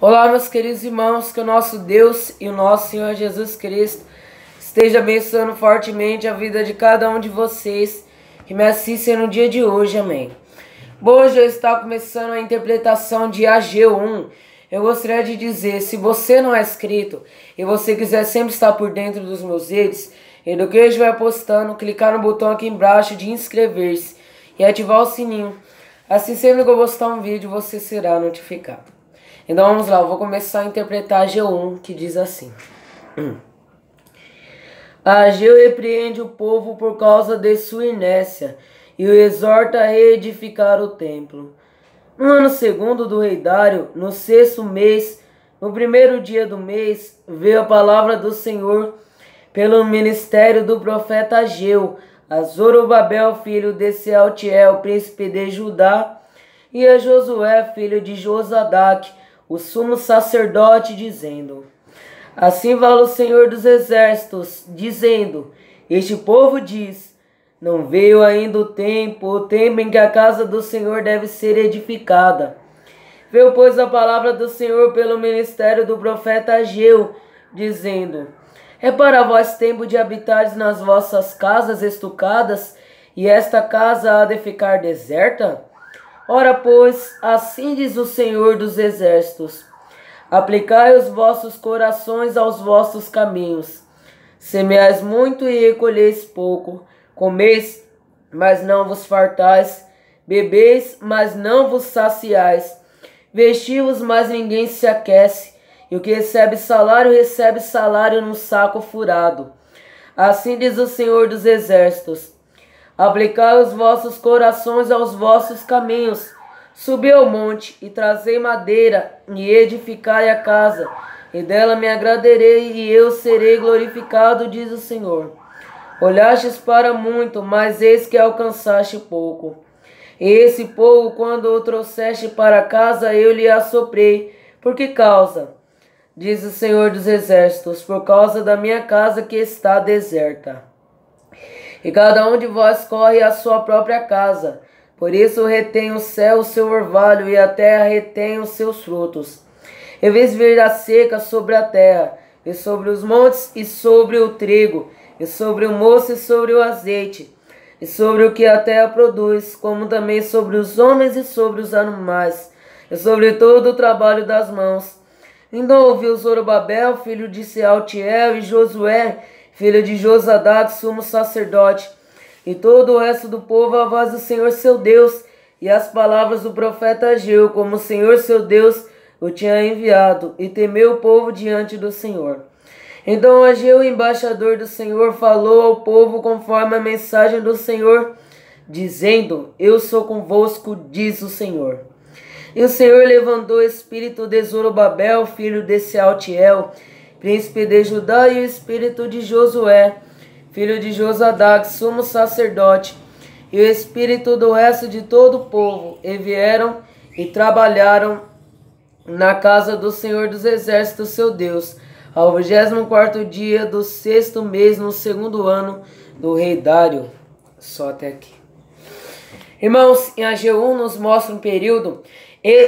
Olá, meus queridos irmãos, que o nosso Deus e o nosso Senhor Jesus Cristo esteja abençoando fortemente a vida de cada um de vocês que me assistem no dia de hoje, amém. Bom, hoje eu estou começando a interpretação de AG1. Eu gostaria de dizer, se você não é inscrito e você quiser sempre estar por dentro dos meus vídeos e do que eu estiver postando, clicar no botão aqui embaixo de inscrever-se e ativar o sininho. Assim, sempre que eu postar um vídeo, você será notificado. Então vamos lá, eu vou começar a interpretar Ageu, que diz assim. Ageu repreende o povo por causa de sua inércia e o exorta a reedificar o templo. No ano segundo do rei Dário, no 6º mês, no primeiro dia do mês, veio a palavra do Senhor pelo ministério do profeta Ageu, a Zorobabel, filho de Sealtiel, príncipe de Judá, e a Josué, filho de Josadaque, o sumo sacerdote, dizendo: Assim fala o Senhor dos Exércitos, dizendo: Este povo diz: Não veio ainda o tempo em que a casa do Senhor deve ser edificada. Veio, pois, a palavra do Senhor pelo ministério do profeta Ageu, dizendo: É para vós tempo de habitares nas vossas casas estucadas, e esta casa há de ficar deserta? Ora, pois, assim diz o Senhor dos Exércitos: Aplicai os vossos corações aos vossos caminhos. Semeais muito e recolheis pouco. Comeis, mas não vos fartais. Bebeis, mas não vos saciais. Vestiu-vos, mas ninguém se aquece. E o que recebe salário num saco furado. Assim diz o Senhor dos Exércitos: Aplicai os vossos corações aos vossos caminhos. Subi ao monte e trazei madeira e edificai a casa, e dela me agradarei e eu serei glorificado, diz o Senhor. Olhastes para muito, mas eis que alcançaste pouco. E esse povo, quando o trouxeste para casa, eu lhe assoprei. Por que causa? Diz o Senhor dos Exércitos: por causa da minha casa que está deserta. E cada um de vós corre à sua própria casa. Por isso retém o céu o seu orvalho, e a terra retém os seus frutos. E vês vir a seca sobre a terra, e sobre os montes, e sobre o trigo, e sobre o moço, e sobre o azeite, e sobre o que a terra produz, como também sobre os homens e sobre os animais, e sobre todo o trabalho das mãos. Então ouviu Zorobabel, filho de Sealtiel, e Josué, filho de Josadaque, sumo sacerdote, e todo o resto do povo a voz do Senhor seu Deus, e as palavras do profeta Ageu, como o Senhor seu Deus o tinha enviado, e temeu o povo diante do Senhor. Então Ageu, embaixador do Senhor, falou ao povo conforme a mensagem do Senhor, dizendo: Eu sou convosco, diz o Senhor. E o Senhor levantou o espírito de Zorobabel, filho de Sealtiel, príncipe de Judá, e o espírito de Josué, filho de Josadaque, sumo sacerdote, e o espírito do resto de todo o povo, e vieram e trabalharam na casa do Senhor dos Exércitos, seu Deus, ao 24º dia do 6º mês, no 2º ano do rei Dário. Só até aqui. Irmãos, em Ageu nos mostra um período.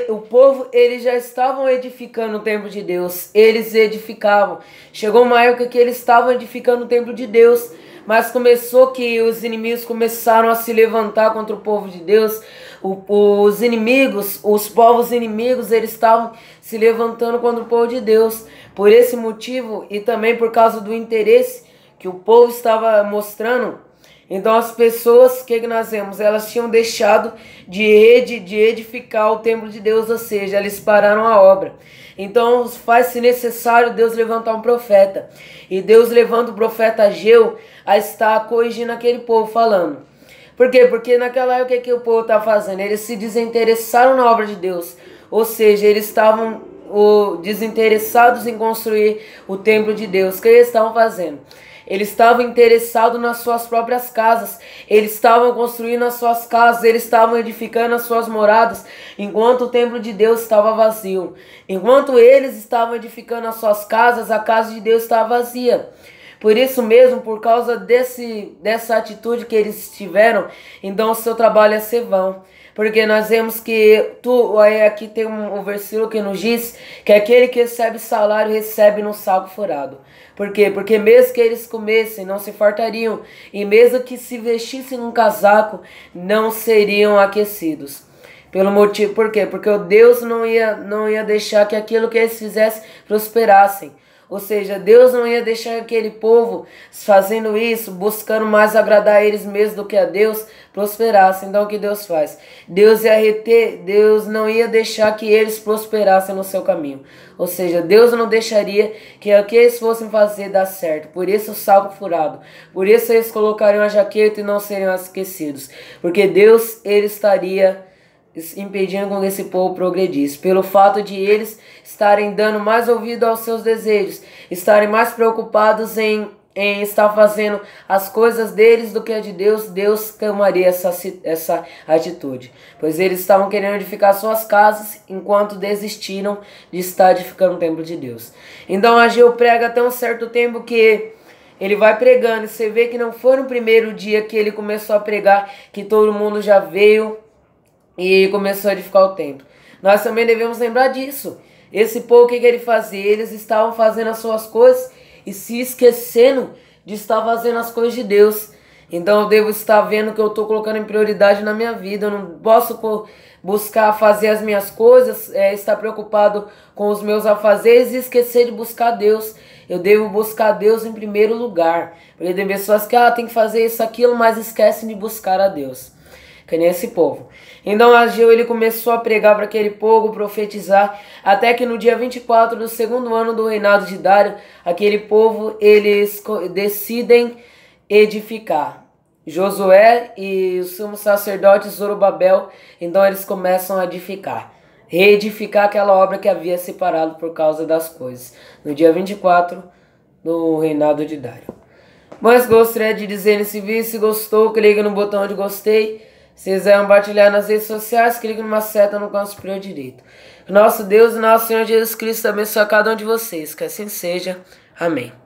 O povo, eles já estavam edificando o templo de Deus. Eles edificavam. Chegou uma época que eles estavam edificando o templo de Deus, mas começou que os inimigos começaram a se levantar contra o povo de Deus. Os inimigos, os povos inimigos, eles estavam se levantando contra o povo de Deus. Por esse motivo e também por causa do interesse que o povo estava mostrando, então as pessoas, o que nós vemos? Elas tinham deixado de edificar o templo de Deus, ou seja, eles pararam a obra. Então faz-se necessário Deus levantar um profeta. E Deus levanta o profeta Ageu a estar corrigindo aquele povo, falando. Por quê? Porque naquela época o que o povo estava fazendo? Eles se desinteressaram na obra de Deus. Ou seja, eles estavam desinteressados em construir o templo de Deus. O que eles estavam fazendo? Eles estavam interessados nas suas próprias casas. Eles estavam construindo as suas casas. Eles estavam edificando as suas moradas. Enquanto o templo de Deus estava vazio. Enquanto eles estavam edificando as suas casas, a casa de Deus estava vazia. Por isso mesmo, por causa dessa atitude que eles tiveram, então o seu trabalho ia ser vão. Porque nós vemos que aí aqui tem um versículo que nos diz que aquele que recebe salário recebe no saco furado. Por quê? Porque mesmo que eles comessem, não se fartariam, e mesmo que se vestissem num casaco, não seriam aquecidos. Pelo motivo, por quê? Porque o Deus não ia deixar que aquilo que eles fizessem prosperassem. Ou seja, Deus não ia deixar aquele povo fazendo isso, buscando mais agradar a eles mesmos do que a Deus, prosperassem. Então o que Deus faz? Deus não ia deixar que eles prosperassem no seu caminho. Ou seja, Deus não deixaria que o que eles fossem fazer dar certo. Por isso o saco furado. Por isso eles colocariam a jaqueta e não seriam esquecidos. Porque Deus, ele estaria impedindo com que esse povo progredisse, pelo fato de eles estarem dando mais ouvido aos seus desejos, estarem mais preocupados em estar fazendo as coisas deles do que a de Deus. Deus tomaria essa atitude, pois eles estavam querendo edificar suas casas enquanto desistiram de estar edificando o templo de Deus. Então Ageu prega até um certo tempo que ele vai pregando, e você vê que não foi no primeiro dia que ele começou a pregar que todo mundo já veio e começou a edificar o templo. Nós também devemos lembrar disso. Esse povo, o que ele fazia? Eles estavam fazendo as suas coisas e se esquecendo de estar fazendo as coisas de Deus. Então eu devo estar vendo que eu estou colocando em prioridade na minha vida. Eu não posso buscar fazer as minhas coisas, estar preocupado com os meus afazeres e esquecer de buscar Deus. Eu devo buscar Deus em primeiro lugar. Porque tem pessoas que tem que fazer isso, aquilo, mas esquecem de buscar a Deus. Que nem esse povo. Então Ageu, ele começou a pregar para aquele povo, profetizar, até que no dia 24 do segundo ano do reinado de Dário, aquele povo, eles decidem edificar. Josué e o sumo sacerdote Zorobabel, então eles começam a edificar. Reedificar aquela obra que havia separado por causa das coisas. No dia 24 do reinado de Dário. Mas gostaria de dizer nesse vídeo, se gostou, clique no botão de gostei. Se quiser compartilhar nas redes sociais, clique numa seta no canto superior direito. Nosso Deus e nosso Senhor Jesus Cristo abençoe a cada um de vocês. Que assim seja. Amém.